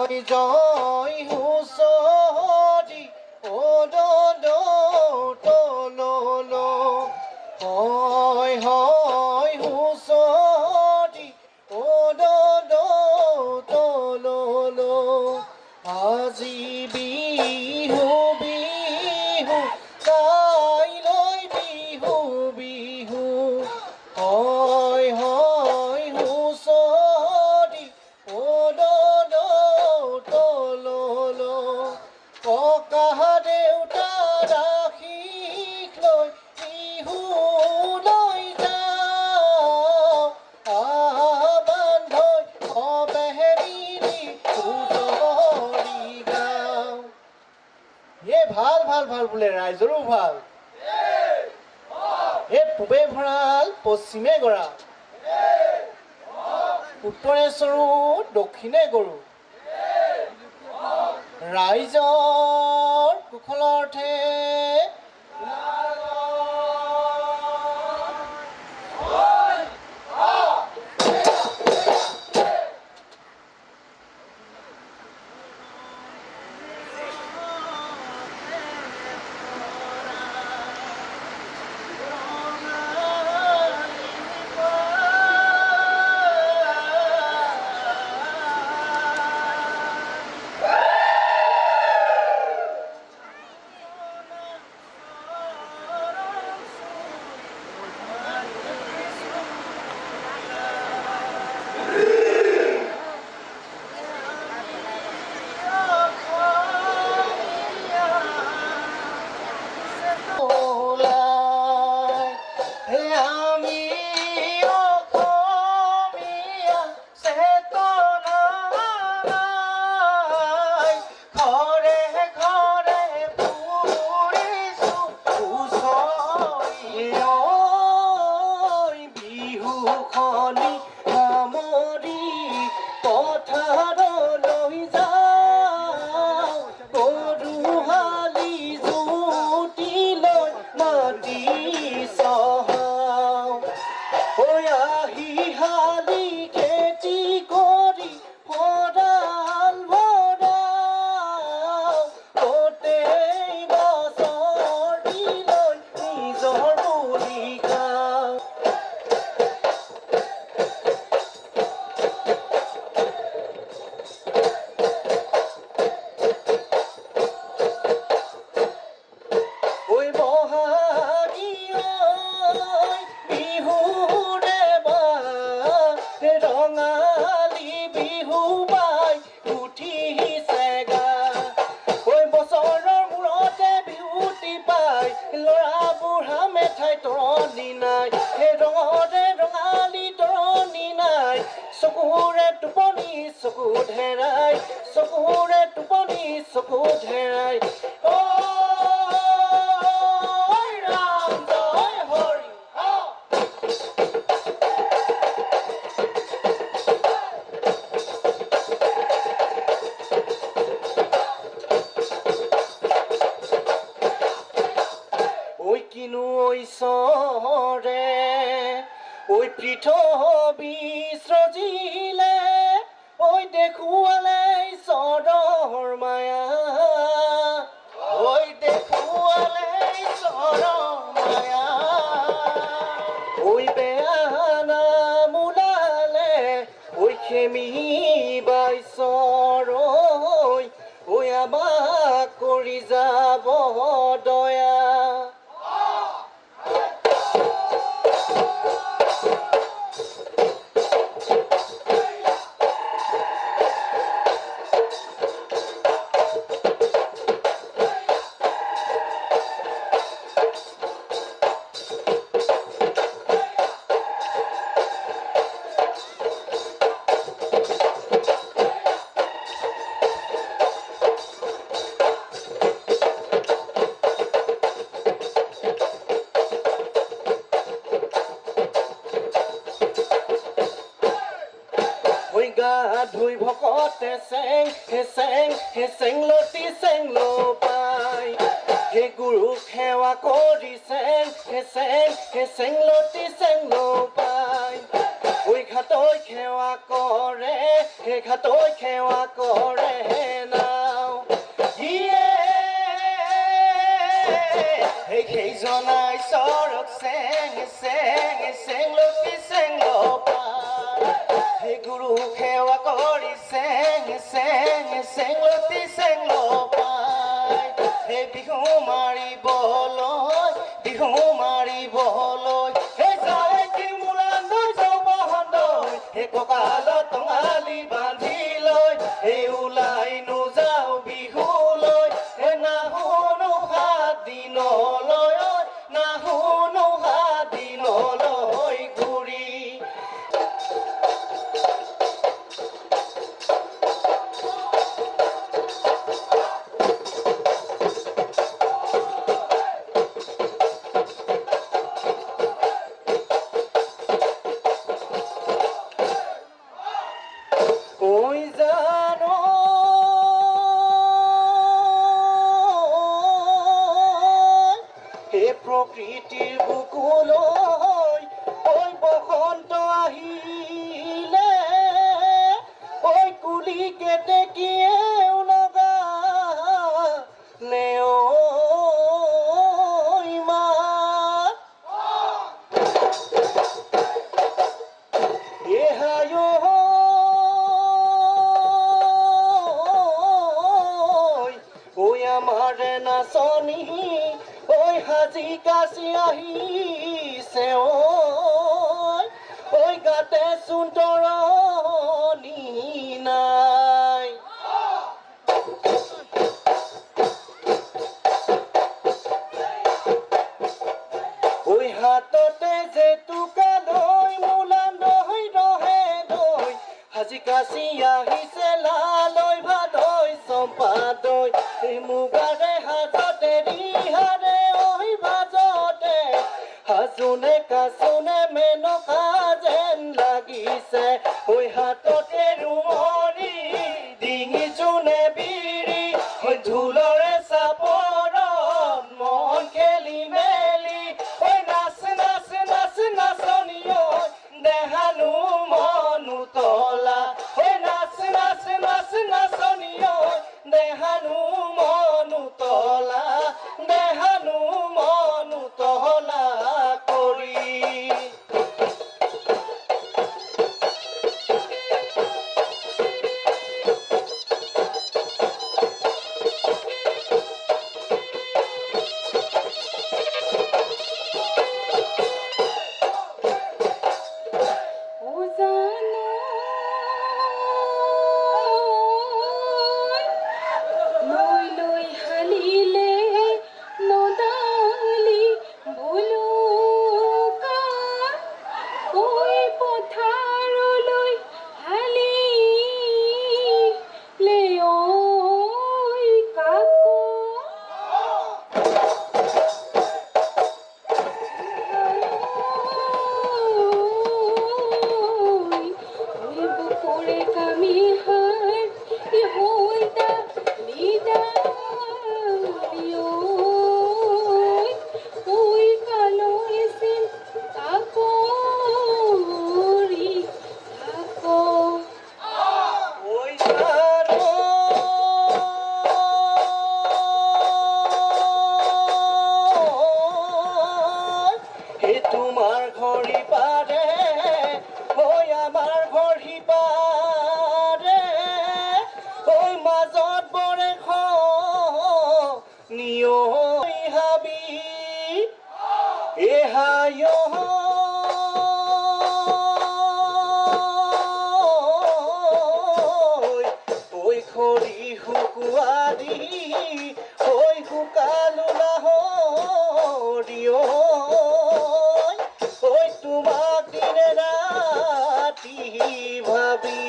জয় হুঁচৰি তললো হয় হয় হুঁচৰি তললো আজি বিহু বিহু কাইলৈ বিহু বিহু হয় হয় হুঁচৰি তললো ককা দেউতা ৰাখিক লৈ বিহুলৈ যাওঁ বান্ধৈ অবেহেৰি হুঁচৰি গাওঁ। ভাল ভাল ভাল বোলে ৰাইজৰো ভাল। পূবে ভঁৰাল পশ্চিমে গৰা উত্তৰে চৰু দক্ষিণে গৰু ৰাইজৰ কুশলাৰ্থে চকুৰে টোপনি চকু ধেৰাই ৰাম জয় হৰি ঐ কিনো ঐশ্বৰে ঐ পৃথিৱী সৃজিলে ঐ দেখুৱালে ঈশ্বৰৰ মায়া ঐ দেখুৱালে ঈশ্বৰৰ মায়া ঐ বেয়া নাম ওলালে ঐ খেমি বাইছৰ ঐ আমাক কৰি যাব দয়া ধুই ভকতে চেং লতি চেং লো পাই হে গুৰুক সেৱা কৰি চেং লতি চেং লো পাই ঐ ঘাটৈ সেৱা কৰে চেংলতি চেংল পাই হে বিহু মাৰিবলৈ হে যায় কি মূলান্দৈ চৌবহন্দৈ হে কঁকালত টঙালি বান্ধি লৈ হে ওলাই নোযাওঁ বিহুলৈ হে নাহুনো 7 দিনলৈ নাহুনো 7 দিনলৈ ঘূৰি ঐ জানো হে প্ৰকৃতিৰ বুকুলৈ ঐ বসন্ত আহিলে ঐ কুলি কেতেকীয়েও লগালে ঐ মাত এহাই ঐ আমাৰ নাচনী ঐ সাজি কাচি আহিছে ঐ গাতে চুন্তৰণি নাই ঐ হাততে জেতুকা লৈ মূলান্দৈ ৰহে দৈ সাজি কাচি আহিছে লালৈ ভাদৈ চম্পাদৈ মুগাৰে হাজতে ৰিহাৰে ঐ ভাজতে হাজোনে কাচোনে মেনকা যেন লাগিছে ঐ হাততে ৰুমৰি ডিঙি জোনে বিৰি ঐ ঢোলৰে চাপৰত মন খেলি মেলি ঐ নাচ নাচ নাচ নাচনি ঐ দেহানো মনো তলা ঐ নাচ নাচ নাচ নাচনি ঐ দেহানো মনো তলা দেহানো মনো তলা কৰি তোমাৰ ঘড়ী পাৰে ঐ আমাৰ ঘড়ী পাৰে ঐ মাজত বৰে নিয় হাবি এহাই ঐ খৰি শুকুৱা দি ঐ শুকালো নাহৰি ঐ তোমাক দিনে ৰাতি ভাবি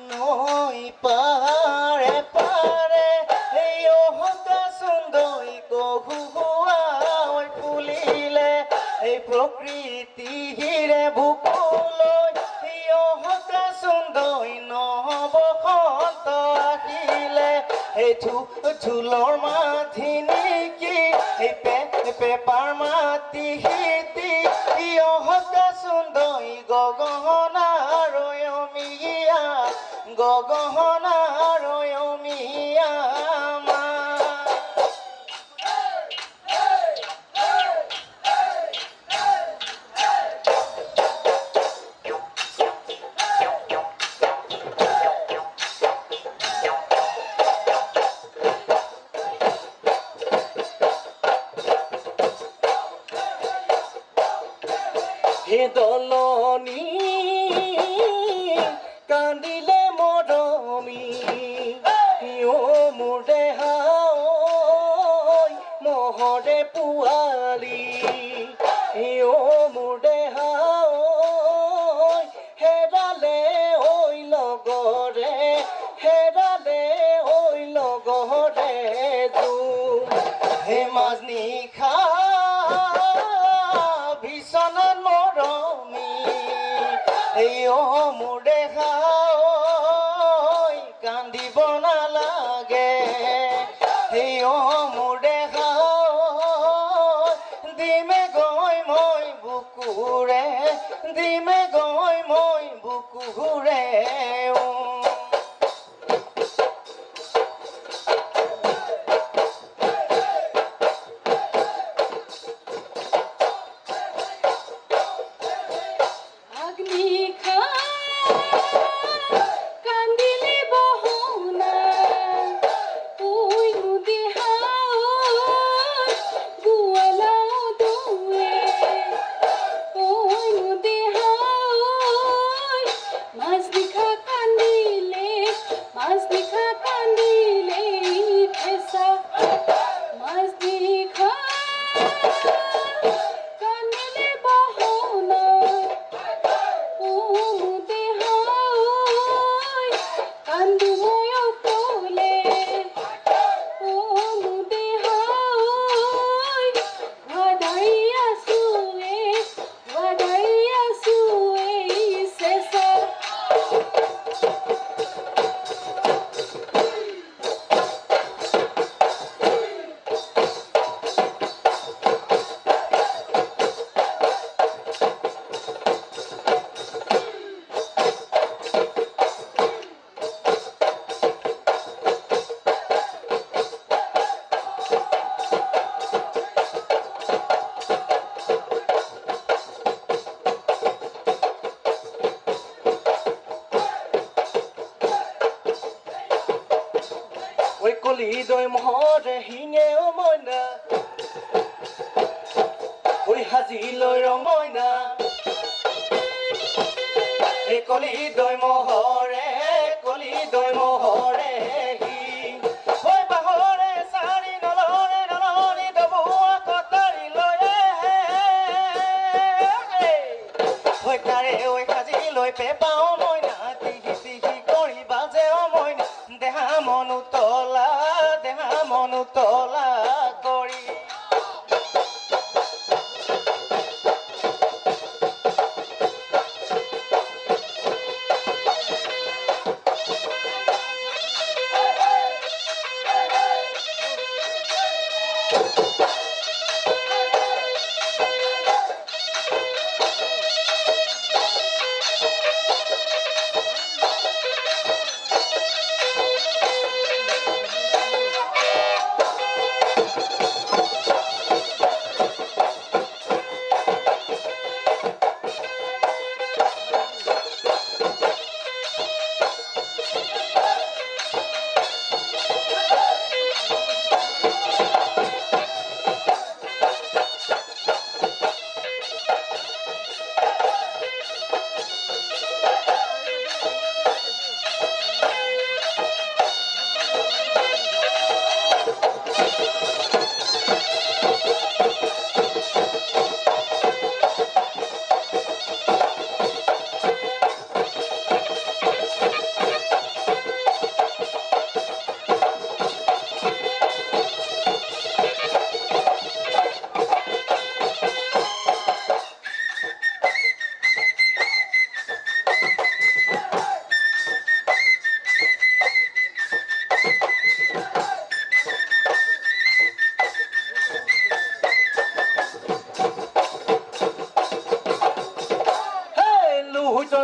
নৈ পাৰে পাৰে এই অহকা সুন্দৰী কহুৱা ফুলিলে এই প্ৰকৃতিৰে বুকুলৈ এই অহকা সুন্দৰী নবসন্ত আহিলে এই ঢোলৰ মাথি নেকি এই পেপাৰ মাতি হিতি ই অহকা সুন্দৰী গগনা ৰয়মিয়া গগনা ৰয়মিয়া মা হে দলনি কান্দিলে মৰমী অ' মোৰ দেহা মহৰে পোৱালি অ' মোৰ দেহা হেৰালে ঐ লগৰে হেৰালে ঐ লগৰে হে মাজনিশা বিচনাত মৰমী অ' মোৰ দেহা কান্দিব নালাগে অ' মোৰ দেহা দিমে গৈ মই বুকুৰে দিমে গৈ মই বুকুৰে ঐ কলি দৈ মহৰে শিঙে অ' মইনা ঐ সাজি লৈ ৰঙইনা এই কলি দৈ মহৰে ঐ বাহৰে চাৰি নলৰে নলনি ডবুৱা কটাৰী লৈ ঐ তাৰে ঐ সাজি লৈ পেপাও মইনা তিহি তিহি কৰি বাজে অ' মইনা দেহা মন উতলা কৰি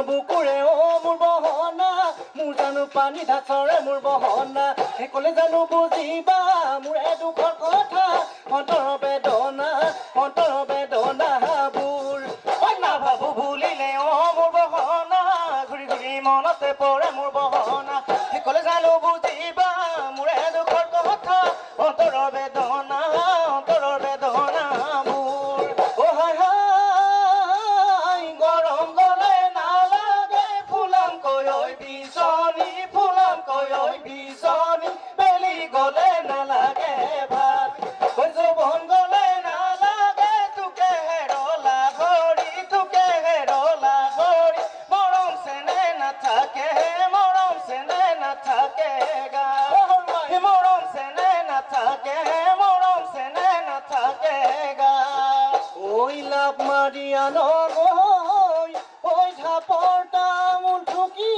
বুকুৰে অ' মোৰ বহনা মোৰ জানো পানী ধাচৰে মোৰ বহনা কলে জানো বুজিবা মোৰে দুখৰ কথা অন্তৰৰ বেদনাবোৰ নাভাবো ভুলিলে অ' মোৰ বহনা ঘূৰি ঘূৰি মনতে পৰে মোৰ বহনা কলে জানো বুজিবা মোৰে দুখৰ কথা অন্তৰৰ বেদনাবোৰ অ' হাই হাই ঐ লাভ মাৰিয়া নগৈ ঐ ঢাপৰ তামোল ঠুকি